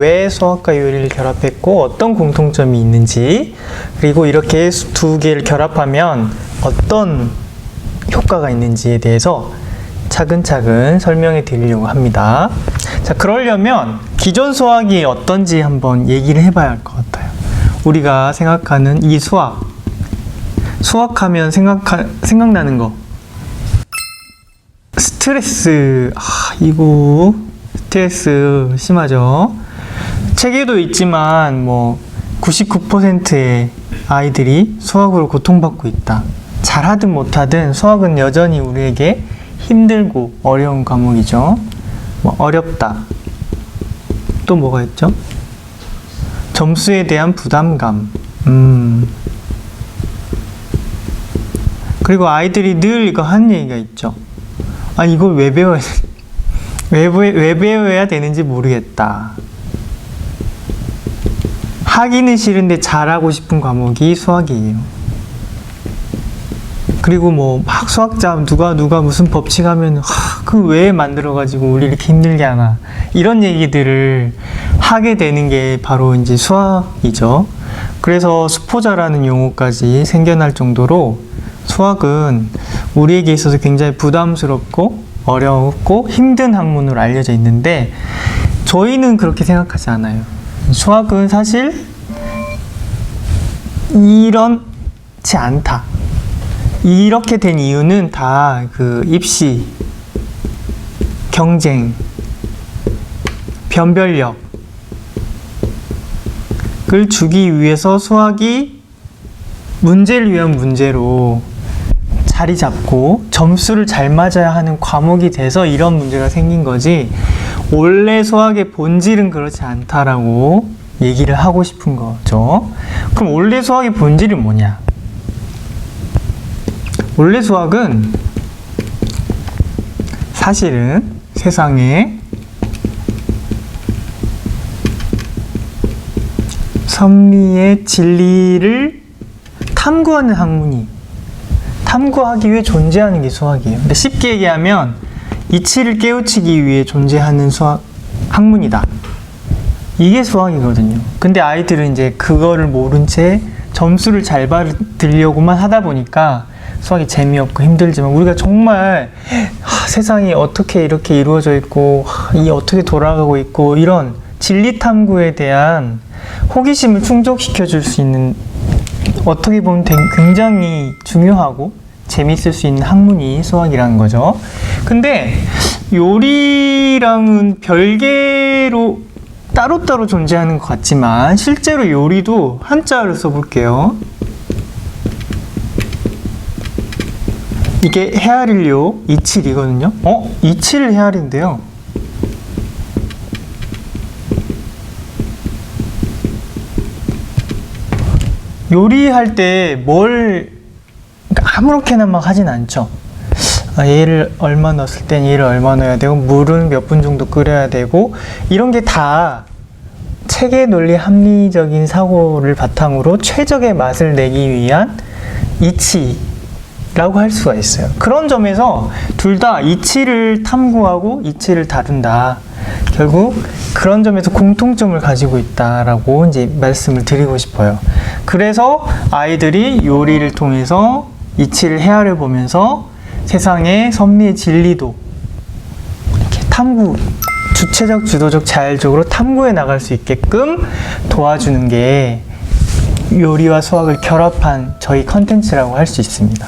왜 수학과 요리를 결합했고 어떤 공통점이 있는지, 그리고 이렇게 두 개를 결합하면 어떤 효과가 있는지에 대해서 차근차근 설명해 드리려고 합니다. 자, 그러려면 기존 수학이 어떤지 한번 얘기를 해봐야 할 것 같아요. 우리가 생각하는 이 수학하면 생각나는 거, 스트레스. 이거 스트레스 심하죠. 책에도 있지만 99%의 아이들이 수학으로 고통받고 있다. 잘하든 못하든 수학은 여전히 우리에게 힘들고 어려운 과목이죠. 어렵다. 또 뭐가 있죠? 점수에 대한 부담감. 그리고 아이들이 늘 이거 하는 얘기가 있죠. 이걸 왜 배워야 되는지 모르겠다. 하기는 싫은데 잘하고 싶은 과목이 수학이에요. 그리고 막 수학자 누가 무슨 법칙 하면 그 왜 만들어가지고 우리 이렇게 힘들게 하나, 이런 얘기들을 하게 되는 게 바로 이제 수학이죠. 그래서 수포자라는 용어까지 생겨날 정도로 수학은 우리에게 있어서 굉장히 부담스럽고 어렵고 힘든 학문으로 알려져 있는데, 저희는 그렇게 생각하지 않아요. 수학은 사실 이렇지 않다. 이렇게 된 이유는 다 그 입시, 경쟁, 변별력을 주기 위해서 수학이 문제를 위한 문제로 자리 잡고 점수를 잘 맞아야 하는 과목이 돼서 이런 문제가 생긴 거지, 원래 수학의 본질은 그렇지 않다라고 얘기를 하고 싶은 거죠. 그럼 원래 수학의 본질이 뭐냐? 원래 수학은 사실은 세상에 섭리의 진리를 탐구하는 학문이, 탐구하기 위해 존재하는 게 수학이에요. 근데 쉽게 얘기하면 이치를 깨우치기 위해 존재하는 학문이다. 이게 수학이거든요. 근데 아이들은 이제 그거를 모른 채 점수를 잘 받으려고만 하다 보니까 수학이 재미없고 힘들지만, 우리가 정말 세상이 어떻게 이렇게 이루어져 있고 이 어떻게 돌아가고 있고 이런 진리 탐구에 대한 호기심을 충족시켜 줄 수 있는, 어떻게 보면 굉장히 중요하고 재밌을 수 있는 학문이 수학이라는 거죠. 근데 요리랑은 별개로 따로따로 존재하는 것 같지만, 실제로 요리도 한자를 써볼게요. 이게 헤아릴요, 이칠이거든요. 이칠 헤아린데요. 요리할 때 아무렇게나 막 하진 않죠. 얘를 얼마 넣었을 땐 얘를 얼마 넣어야 되고, 물은 몇 분 정도 끓여야 되고, 이런 게 다 체계 논리 합리적인 사고를 바탕으로 최적의 맛을 내기 위한 이치라고 할 수가 있어요. 그런 점에서 둘 다 이치를 탐구하고 이치를 다룬다. 결국 그런 점에서 공통점을 가지고 있다라고 이제 말씀을 드리고 싶어요. 그래서 아이들이 요리를 통해서 이치를 헤아려 보면서 세상의 섭리의 진리도 이렇게 주체적, 주도적, 자율적으로 탐구해 나갈 수 있게끔 도와주는 게 요리와 수학을 결합한 저희 컨텐츠라고 할 수 있습니다.